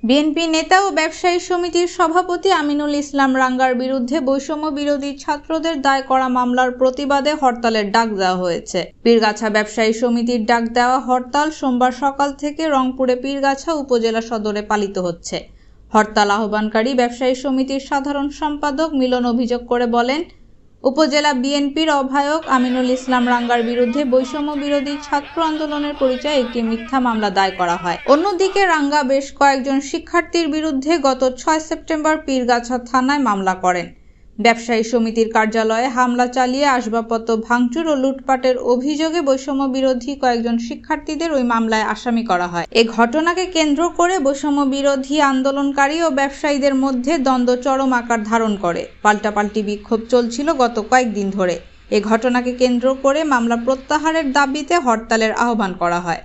BNP নেতা ও ব্যবসায়ী সমিতির সভাপতি আমিনুল ইসলাম রাঙ্গার বিরুদ্ধে বৈষম্য বিরোধী ছাত্রদের দায় করা মামলার প্রতিবাদে হরতালের ডাক দেওয়া হয়েছে। পীরগাছা ব্যবসায়ী সমিতির ডাক দেওয়া হরতাল সোমবার সকাল থেকে রংপুরে পীরগাছা উপজেলা সদরে পালিত হচ্ছে। হরতাল আহ্বানকারী ব্যবসায়ী সমিতির সাধারণ সম্পাদক মিলন অভিযোগ করে বলেন, উপজেলা বিএনপির আহ্বায়ক আমিনুল ইসলাম রাঙ্গার বিরুদ্ধে বৈষম্য বিরোধী ছাত্র আন্দোলনের পরিচয়ে একটি মিথ্যা মামলা দায় করা হয়। অন্যদিকে রাঙ্গা বেশ কয়েকজন শিক্ষার্থীর বিরুদ্ধে গত 6 সেপ্টেম্বর পীরগাছা থানায় মামলা করেন। ব্যবসায়ী সমিতির কার্যালয়ে হামলা চালিয়ে আসবাবপত্র ভাঙচুর ও লুটপাটের অভিযোগে বৈষম্য বিরোধী কয়েকজন শিক্ষার্থীদের ওই মামলায় আসামি করা হয়। এই ঘটনাকে কেন্দ্র করে বৈষম্য বিরোধী আন্দোলনকারী ও ব্যবসায়ীদের মধ্যে দ্বন্দ্ব চরম আকার ধারণ করে। পাল্টাপাল্টি বিক্ষোভ চলছিল গত কয়েকদিন ধরে। এ ঘটনাকে কেন্দ্র করে মামলা প্রত্যাহারের দাবিতে হরতালের আহ্বান করা হয়।